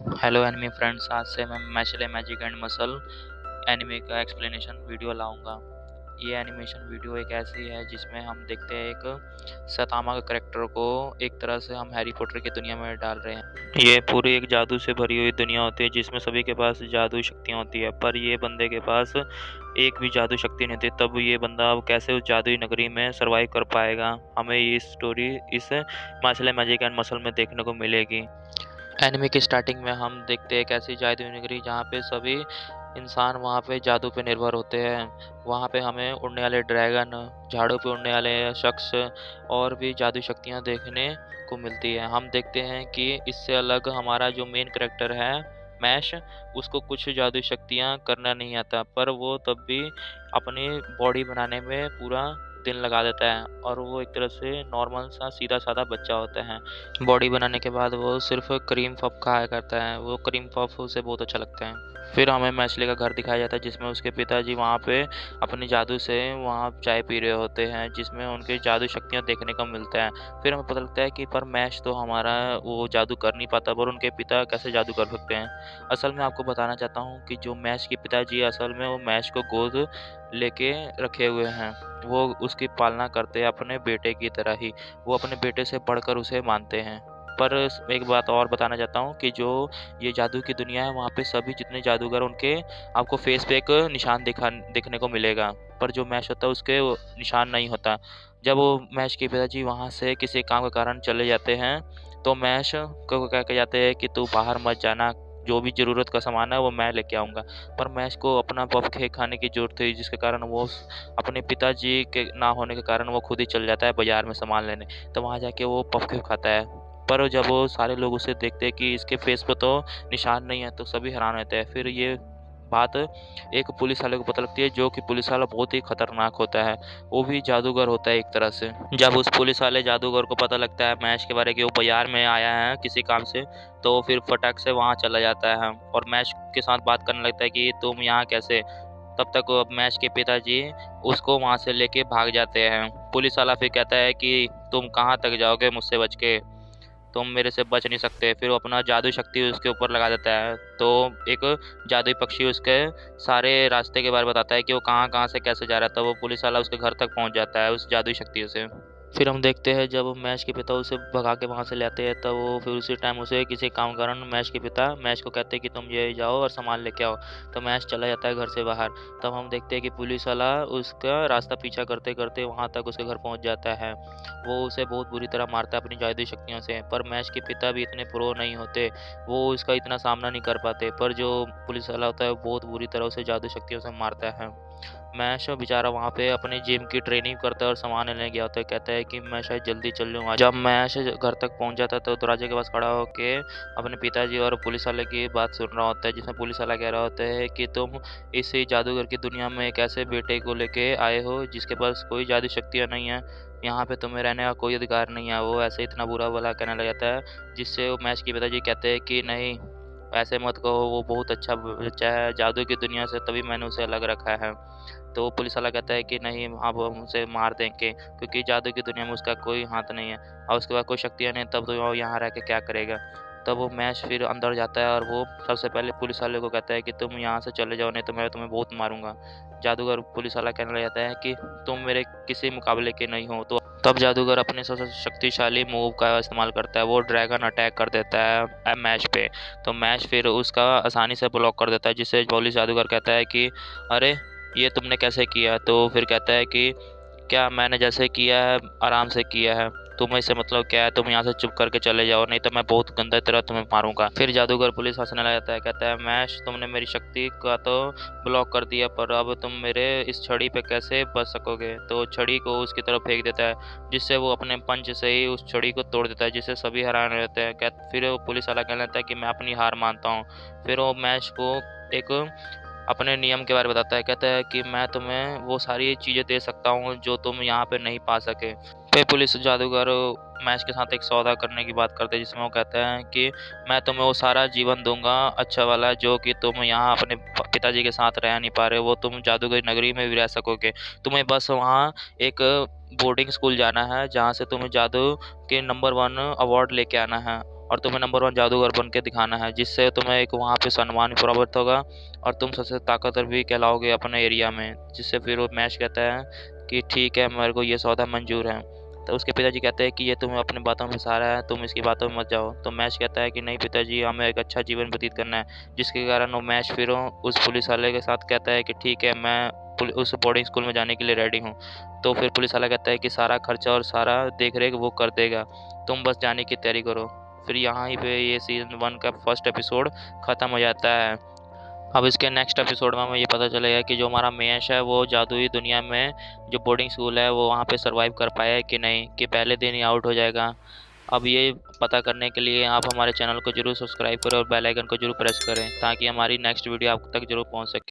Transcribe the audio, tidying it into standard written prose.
Hello enemy friends, आज से मैं Mashle magic and muscle anime का एक्सप्लेनेशन वीडियो लाऊंगा। ये एनिमेशन वीडियो एक ऐसी है जिसमें हम देखते हैं एक सतामा के करेक्टर को एक तरह से हम हैरी पॉटर की दुनिया में डाल रहे हैं। ये पूरी एक जादू से भरी हुई दुनिया होती है जिसमें सभी के पास जादू शक्तियाँ होती है, पर ये बंदे के पास एक भी जादू शक्ति नहीं थी। तब ये बंदा अब कैसे उस जादुई नगरी में सरवाइव कर पाएगा, हमें ये स्टोरी इस मैशले मैजिक एंड मसल में देखने को मिलेगी। एनिमे की स्टार्टिंग में हम देखते हैं एक ऐसी जादुई नगरी जहाँ पे सभी इंसान वहाँ पे जादू पे निर्भर होते हैं। वहाँ पे हमें उड़ने वाले ड्रैगन, झाड़ों पे उड़ने वाले शख्स और भी जादू शक्तियाँ देखने को मिलती है। हम देखते हैं कि इससे अलग हमारा जो मेन कैरेक्टर है मैश, उसको कुछ जादू शक्तियाँ करना नहीं आता, पर वो तब भी अपनी बॉडी बनाने में पूरा दिन लगा देता है और वो एक तरह से नॉर्मल सा सीधा साधा बच्चा होता है। बॉडी बनाने के बाद वो सिर्फ क्रीम पफ खाया करता है, वो क्रीम पफ उसे बहुत अच्छा लगता है। फिर हमें मैचली का घर दिखाया जाता है जिसमें उसके पिताजी वहाँ पे अपने जादू से वहाँ चाय पी रहे होते हैं, जिसमें उनके जादू शक्तियाँ देखने को मिलता है। फिर हमें पता लगता है कि पर मैश तो हमारा वो जादू कर नहीं पाता, पर उनके पिता कैसे जादू कर सकते हैं। असल में आपको बताना चाहता हूँ कि जो मैश के पिताजी असल में वो मैश को गोद लेके रखे हुए हैं। वो उसकी पालना करते हैं अपने बेटे की तरह ही, वो अपने बेटे से बढ़कर उसे मानते हैं। पर एक बात और बताना चाहता हूँ कि जो ये जादू की दुनिया है वहाँ पे सभी जितने जादूगर उनके आपको फेस पे एक निशान देखने को मिलेगा, पर जो मैश होता है उसके वो निशान नहीं होता। जब वो मैश के पिताजी वहाँ से किसी काम के कारण चले जाते हैं तो मैश को कह के जाते हैं कि तू बाहर मत जाना, जो भी ज़रूरत का सामान है वो मैं लेके आऊँगा। पर मैश को अपना पफ केक खाने की ज़रूरत थी, जिसके कारण वो अपने पिताजी के ना होने के कारण वो खुद ही चल जाता है बाज़ार में सामान लेने। तो वहाँ जाके वो पफ केक खाता है, पर जब वो सारे लोग उसे देखते हैं कि इसके फेस पे तो निशान नहीं है तो सभी हैरान होते हैं। फिर ये बात एक पुलिस वाले को पता लगती है, जो कि पुलिस वाला बहुत ही खतरनाक होता है, वो भी जादूगर होता है एक तरह से। जब उस पुलिस वाले जादूगर को पता लगता है मैश के बारे कि वो बाजार में आया है किसी काम से, तो वो फिर फटाक से वहाँ चला जाता है और मैश के साथ बात करने लगता है कि तुम यहाँ कैसे। तब तक वो मैश के पिताजी उसको वहाँ से लेके भाग जाते हैं। पुलिस वाला फिर कहता है कि तुम कहाँ तक जाओगे मुझसे बच के, तुम मेरे से बच नहीं सकते। फिर वो अपना जादू शक्ति उसके ऊपर लगा देता है, तो एक जादुई पक्षी उसके सारे रास्ते के बारे में बताता है कि वो कहाँ कहाँ से कैसे जा रहा था। वो पुलिस वाला उसके घर तक पहुँच जाता है उस जादुई शक्ति से। फिर हम देखते हैं जब मैश के पिता उसे भगा के वहाँ से ले आते हैं, तब वो फिर उसी टाइम उसे किसी काम के कारण मैश के पिता मैश को कहते हैं कि तुम ये जाओ और सामान लेके आओ। तो मैश चला जाता है घर से बाहर। तब हम देखते हैं कि पुलिस वाला उसका रास्ता पीछा करते करते वहाँ तक उसके घर पहुँच जाता है। वो उसे बहुत बुरी तरह मारता है अपनी जादुई शक्तियों से, पर मैश के पिता भी इतने प्रो नहीं होते, वो उसका इतना सामना नहीं कर पाते। पर जो पुलिस वाला होता है वो बहुत बुरी तरह उसे जादू शक्तियों से मारता है। मैश बेचारा वहाँ पे अपनी जिम की ट्रेनिंग करता है और सामान लेने गया होता है, कहता है कि मैं शायद जल्दी चल लूँगा। जब मैश घर तक पहुँच जाता है तो दरवाजे के पास खड़ा होके अपने पिताजी और पुलिस वाले की बात सुन रहा होता है, जिसमें पुलिस वाला कह रहा होता है कि तुम इसी जादूगर की दुनिया में एक ऐसे बेटे को लेके आए हो जिसके पास कोई जादू शक्तियाँ नहीं है, यहाँ पे तुम्हें रहने का कोई अधिकार नहीं है। वो ऐसे इतना बुरा भला कहने लग जाता है, जिससे वो मैश के पिताजी कहते हैं कि नहीं, ऐसे मत कहो, वो बहुत अच्छा बच्चा है जादू की दुनिया से, तभी मैंने उसे अलग रखा है। तो वो पुलिस वाला कहता है कि नहीं, अब हम उसे मार देंगे क्योंकि जादू की दुनिया में उसका कोई हाथ नहीं है और उसके बाद कोई शक्तियाँ नहीं, तब तो वो यहाँ रह के क्या करेगा। तब वो मैश फिर अंदर जाता है और वो सबसे पहले पुलिस वाले को कहता है कि तुम यहाँ से चले जाओ, नहीं तो मैं तुम्हें बहुत मारूंगा। जादूगर पुलिस वाला कहने लग जाता है कि तुम मेरे किसी मुकाबले के नहीं हो। तो तब जादूगर अपने सबसे शक्तिशाली मूव का इस्तेमाल करता है, वो ड्रैगन अटैक कर देता है मैश पे। तो मैश फिर उसका आसानी से ब्लॉक कर देता है, जिससे पुलिस जादूगर कहता है कि अरे ये तुमने कैसे किया। तो फिर कहता है कि क्या मैंने जैसे किया है आराम से किया है, तुम्हें इससे मतलब क्या है, तुम यहाँ से चुप करके चले जाओ, नहीं तो मैं बहुत गंदा तरह तुम्हें मारूंगा। फिर जादूगर पुलिस हंसने लग जाता है, कहता है मैश तुमने मेरी शक्ति का तो ब्लॉक कर दिया, पर अब तुम मेरे इस छड़ी पे कैसे बच सकोगे। तो छड़ी को उसकी तरफ फेंक देता है, जिससे वो अपने पंच से ही उस छड़ी को तोड़ देता है, जिससे सभी हैरान हो जाते हैं। फिर वो पुलिस वाला कहने लगता है कि मैं अपनी हार मानता हूँ। फिर वो मैश को एक अपने नियम के बारे में बताता है, कहता है कि मैं तुम्हें वो सारी चीज़ें दे सकता हूँ जो तुम यहाँ पे नहीं पा सके। फिर पुलिस जादूगर मैश के साथ एक सौदा करने की बात करते हैं, जिसमें वो कहते हैं कि मैं तुम्हें वो सारा जीवन दूंगा अच्छा वाला जो कि तुम यहाँ अपने पिताजी के साथ रह नहीं पा रहे, वो तुम जादूगरी नगरी में भी रह सकोगे। तुम्हें बस वहाँ एक बोर्डिंग स्कूल जाना है जहाँ से तुम्हें जादू के नंबर 1 अवार्ड लेके आना है, और तुम्हें नंबर 1 जादूगर बन के दिखाना है, जिससे तुम्हें एक वहाँ पे सम्मान भी प्राप्त होगा और तुम सबसे ताकतवर भी कहलाओगे अपने एरिया में। जिससे फिर वो मैश कहता है कि ठीक है, मेरे को ये सौदा मंजूर है। तो उसके पिताजी कहते हैं कि ये तुम्हें अपनी बातों में फंसा रहा है, तुम इसकी बातों में मत जाओ। तो मैश कहता है कि नहीं पिताजी, हमें एक अच्छा जीवन व्यतीत करना है। जिसके कारण वो मैश फिर उस पुलिस वाले के साथ कहता है कि ठीक है, मैं उस बोर्डिंग स्कूल में जाने के लिए रेडी हूँ। तो फिर पुलिस वाला कहता है कि सारा खर्चा और सारा देख रेख वो कर देगा, तुम बस जाने की तैयारी करो। फिर यहाँ ही पे ये सीज़न 1 का फर्स्ट एपिसोड ख़त्म हो जाता है। अब इसके नेक्स्ट एपिसोड में हमें ये पता चलेगा कि जो हमारा महेश है वो जादुई दुनिया में जो बोर्डिंग स्कूल है वो वहाँ पे सरवाइव कर पाया है कि नहीं, कि पहले दिन ही आउट हो जाएगा। अब ये पता करने के लिए आप हमारे चैनल को जरूर सब्सक्राइब करें और बेल आइकन को जरूर प्रेस करें, ताकि हमारी नेक्स्ट वीडियो आप तक जरूर पहुँच सके।